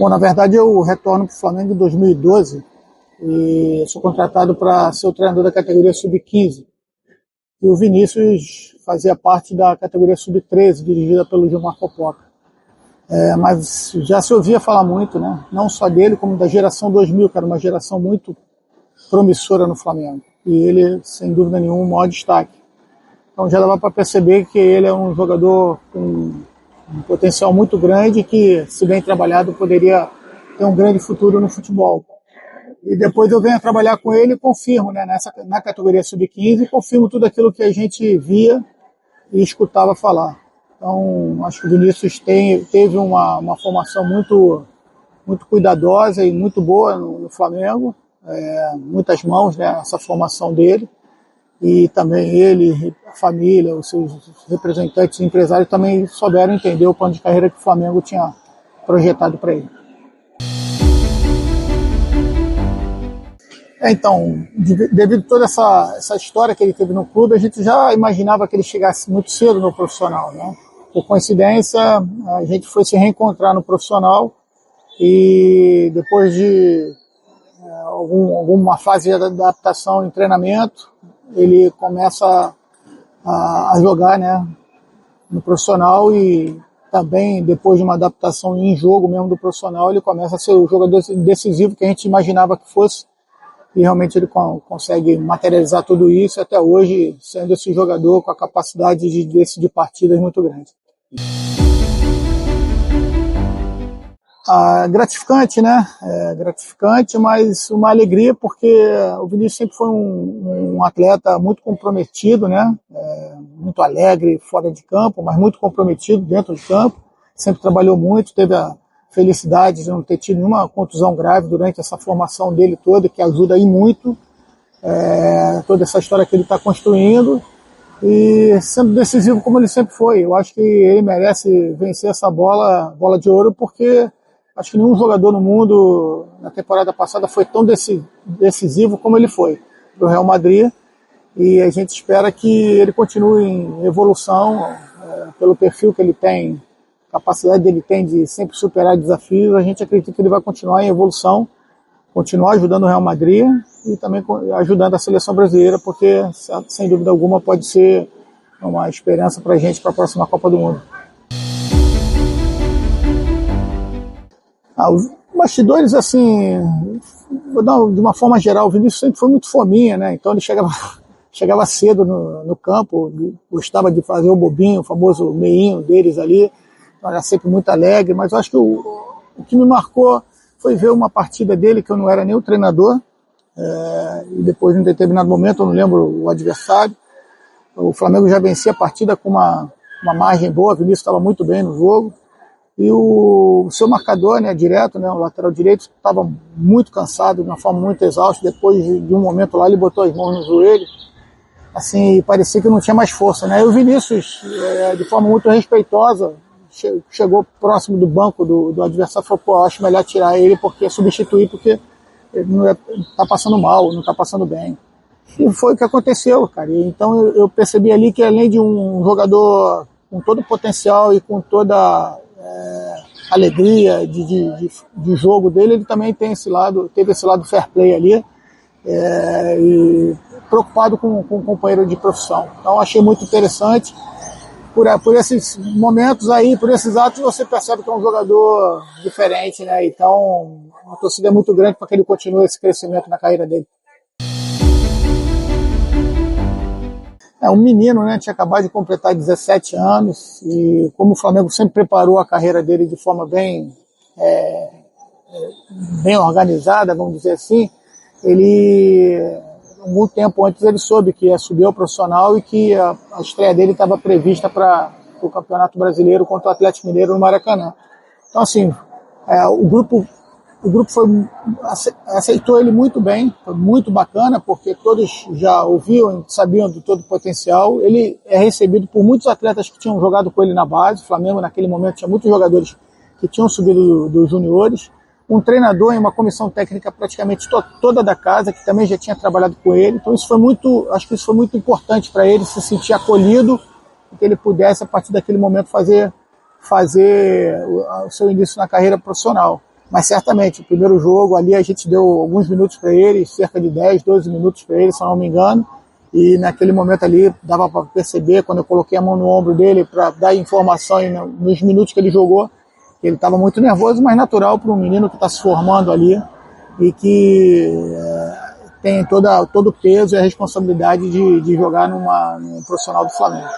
Bom, na verdade eu retorno para o Flamengo em 2012 e sou contratado para ser o treinador da categoria Sub-15. E o Vinícius fazia parte da categoria Sub-13, dirigida pelo Gilmar Popoca. Mas já se ouvia falar muito, né? Não só dele, como da geração 2000, que era uma geração muito promissora no Flamengo. E ele, sem dúvida nenhuma, o maior destaque. Então já dava para perceber que ele é um jogador com um potencial muito grande que, se bem trabalhado, poderia ter um grande futuro no futebol. E depois eu venho a trabalhar com ele e confirmo, né, na categoria Sub-15, confirmo tudo aquilo que a gente via e escutava falar. Então, acho que o Vinícius teve uma formação muito, muito cuidadosa e muito boa no Flamengo. Muitas mãos, né, essa formação dele. E também ele, a família, os seus representantes e empresários também souberam entender o plano de carreira que o Flamengo tinha projetado para ele. Então, devido a toda essa história que ele teve no clube, a gente já imaginava que ele chegasse muito cedo no profissional, né? Por coincidência, a gente foi se reencontrar no profissional e depois de alguma fase de adaptação em treinamento, ele começa a jogar, né, no profissional e também depois de uma adaptação em jogo mesmo do profissional, ele começa a ser o jogador decisivo que a gente imaginava que fosse. E realmente ele consegue materializar tudo isso até hoje, sendo esse jogador com a capacidade de decidir partidas muito grande. Gratificante, né? Gratificante, mas uma alegria porque o Vinícius sempre foi um atleta muito comprometido, né? Muito alegre fora de campo, mas muito comprometido dentro de campo. Sempre trabalhou muito, teve a felicidade de não ter tido nenhuma contusão grave durante essa formação dele toda, que ajuda aí muito toda essa história que ele está construindo e sendo decisivo como ele sempre foi. Eu acho que ele merece vencer essa bola de ouro porque acho que nenhum jogador no mundo na temporada passada foi tão decisivo como ele foi para o Real Madrid e a gente espera que ele continue em evolução pelo perfil que ele tem, capacidade dele tem de sempre superar desafios. A gente acredita que ele vai continuar em evolução, continuar ajudando o Real Madrid e também ajudando a seleção brasileira, porque sem dúvida alguma pode ser uma esperança para a gente para a próxima Copa do Mundo. Os bastidores, assim, de uma forma geral, o Vinícius sempre foi muito fominha, né? Então ele chegava cedo no campo, gostava de fazer o bobinho, o famoso meinho deles ali. Era sempre muito alegre, mas eu acho que o que me marcou foi ver uma partida dele que eu não era nem o treinador, e depois, em um determinado momento, eu não lembro o adversário, o Flamengo já vencia a partida com uma margem boa, o Vinícius estava muito bem no jogo, e o seu marcador, né, direto, né, o lateral direito, estava muito cansado, de uma forma muito exausta. Depois de um momento lá, ele botou as mãos no joelho, assim, parecia que não tinha mais força, né, e o Vinícius, de forma muito respeitosa, chegou próximo do banco do adversário e falou, pô, acho melhor tirar ele substituir porque ele não está passando mal, não está passando bem. E foi o que aconteceu, cara. E então eu percebi ali que além de um jogador com todo o potencial e com toda alegria de jogo dele, ele também teve esse lado fair play ali, e preocupado com o companheiro de profissão. Então achei muito interessante. Por esses momentos aí, por esses atos, você percebe que é um jogador diferente, né? Então, a torcida é muito grande para que ele continue esse crescimento na carreira dele. Um menino, né? Tinha acabado de completar 17 anos e como o Flamengo sempre preparou a carreira dele de forma bem organizada, vamos dizer assim, muito tempo antes ele soube que ia subir ao profissional e que a estreia dele estava prevista para o Campeonato Brasileiro contra o Atlético Mineiro no Maracanã. Então, assim, o grupo aceitou ele muito bem, foi muito bacana, porque todos já ouviam, sabiam de todo o potencial. Ele é recebido por muitos atletas que tinham jogado com ele na base. O Flamengo, naquele momento, tinha muitos jogadores que tinham subido dos juniores. Um treinador e uma comissão técnica praticamente toda da casa, que também já tinha trabalhado com ele. Então acho que isso foi muito importante para ele se sentir acolhido, que ele pudesse, a partir daquele momento, fazer o seu início na carreira profissional. Mas certamente, o primeiro jogo ali a gente deu alguns minutos para ele, cerca de 10, 12 minutos para ele, se eu não me engano, e naquele momento ali dava para perceber, quando eu coloquei a mão no ombro dele para dar informação nos minutos que ele jogou, que ele estava muito nervoso, mas natural para um menino que está se formando ali e que tem todo o peso e a responsabilidade de jogar num profissional do Flamengo.